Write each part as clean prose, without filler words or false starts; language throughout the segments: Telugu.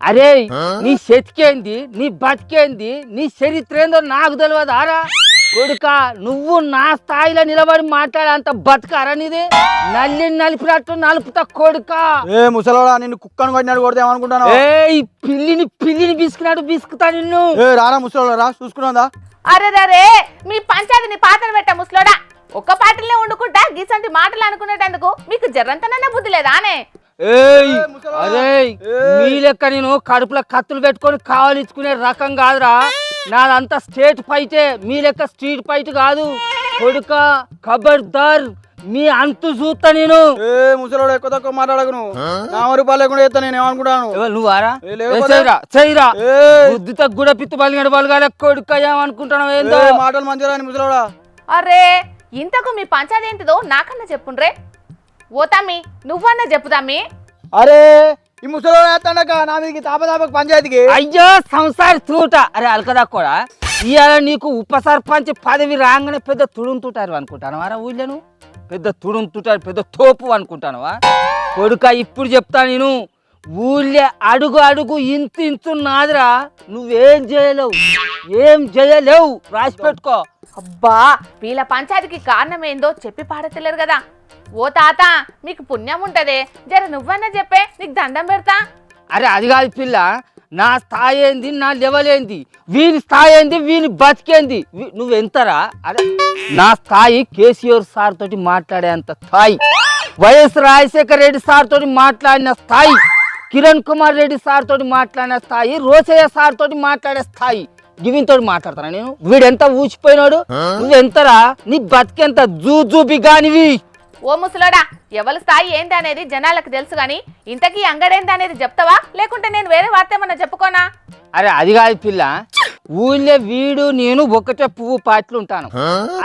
అరే నీ శతికేంది, నీ బతికేంది, నీ చరిత్ర ఏందో నాకు తెలియదు ఆరా కొడుక. నువ్వు నా స్థాయిలో నిలబడి మాట్లాడే అంత బతకారా నీది? నలిపినట్టు నలుపుతా కొడుక. ఏ ముసలోడా నిన్ను కుక్కను కొట్టినాడు కొడితే ఏమనుకుంటాను? ఏ పిల్లిని బిసుకున్నాడు బిసుకుతా నిన్ను. ఏ రారా ముసలోడా రా చూసుకున్నాదా? అరే మీ పంచాయతీని పాటలు పెట్ట ముసలోడా. ఒక్క పాటలనే వండుకుంటా గీసంటి మాటలు అనుకునేటందుకు మీకు జర్రంతనన్నా బుద్ధి లేదానే? అరే మీ లెక్క నేను కడుపులో కత్తులు పెట్టుకొని కావాలించుకునే రకం కాదురా. నాదంతా స్టేట్ ఫైటే, మీ లెక్క స్ట్రీట్ ఫైట్ కాదు కొడుక. ఖబర్దార్ మీ అంతు చూస్తా నేను. ఏ ముసలోడా ఎక్కువ తక్కువ మాట్లాడకు నువ్వు. నా రూపాయలు లేకుండా చేస్తా నేను ఏమనుకుంటాను? నువ్వారా చెయ్యరా బుద్ధితో గుడపిత్తు బలిగడు బలగాల కొడుక ఏమనుకుంటున్నావు? ఏందో మాటలు మంచిగా ముసలోడా. అరే ఇంతకు మీ పంచాయతీ ఏంటిదో నాకన్నా చెప్పుండ్రే. ఓ తమ్మి నువ్వన్నా చెప్పు తమ్మి. అరే ఈ ముసలోడా వేస్తాడక నా మీదకి తాపతాపకు పంచాయతీకి. అయ్యో సంసారి తూట. అరే అలకదా కూడా ఇవాళ నీకు ఉప సర్పంచ్ పదవి రాగానే పెద్ద తుడుంతుంటారు అనుకుంటాను వారా ఊళ్ళను. పెద్ద తుడుంతుంటారు, పెద్ద తోపు అనుకుంటానువా కొడుక. ఇప్పుడు చెప్తా నేను, ఊళ్ళే అడుగు అడుగు ఇంచు నాదిరా. నువ్వేం చేయలేవు రాసి పెట్టుకో. అబ్బా వీళ్ళ పంచాయతీకి కారణం ఏందో చెప్పి పాడతలేరు కదా. ఓ తాత మీకు పుణ్యం ఉంటదే, జర నువ్వన్నా చెప్పే, నీకు దండం పెడతా. అరే అది కాదు పిల్ల, నా స్థాయి ఏంది, నా లెవెల్ ఏంది, వీని స్థాయి ఏంది, వీని బతికేంది, నువ్వెంతరా? అరే నా స్థాయి కేసీఆర్ సార్ తోటి మాట్లాడేంత స్థాయి, వైఎస్ రాజశేఖర రెడ్డి సార్ తోటి మాట్లాడిన స్థాయి, కిరణ్ కుమార్ రెడ్డి సార్ తోటి మాట్లాడిన స్థాయి, రోసయ్య సార్ తోటి మాట్లాడే స్థాయి. గివితో మాట్లాడతానా నేను? వీడెంత ఊచిపోయినాడు, నువ్వెంతరా? నీ బతికెంత జూజూబి గానివి. ఓ ముసలోడా ఎవరి స్థాయి ఏంది అనేది జనాలకు తెలుసు గాని ఇంతకీ అంగడేంది అనేది చెప్తావా, లేకుంటే నేను వేరే వార్త ఏమన్నా చెప్పుకోనా? అరే అది కాదు పిల్ల, ఊళ్ళో వీడు నేను ఒకటే పువ్వు పాటలు ఉంటాను.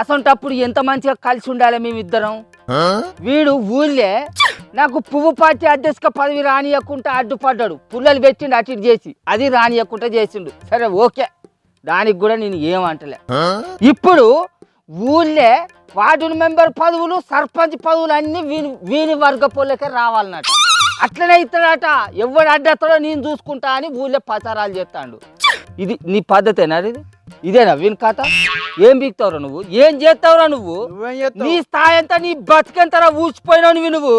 అసంటప్పుడు ఎంత మంచిగా కలిసి ఉండాలి మేమిద్దరం. వీడు ఊళ్ళే నాకు పువ్వు పార్టీ అధ్యక్ష పదవి రానియకుండా అడ్డుపడ్డాడు. పుల్లలు పెట్టిండు అటు ఇటు చేసి, అది రానియకుండా చేసిండు. సరే ఓకే, దానికి కూడా నేను ఏమంటలే. ఇప్పుడు ఊళ్ళే వార్డు మెంబర్ పదవులు, సర్పంచ్ పదవులు అన్ని వీని వర్గ పోలేకే రావాలన్నట. అట్లనే ఇస్తాడట. ఎవడు అడ్డతాడో నేను చూసుకుంటా అని ఊళ్ళో ప్రచారాలు చేస్తాడు. ఇది నీ పద్ధతేనా? ఇదేనా వీని కథ? ఏం బీక్తావురా నువ్వు? ఏం చేస్తావురా నువ్వు? నీ స్థాయి ఎంత, నీ బతికెంతరా ఊచిపోయినావు నువ్వు.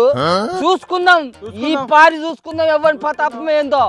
చూసుకుందాం, ఈ పారి చూసుకుందాం ఎవరి ప్రతాపం ఏందో.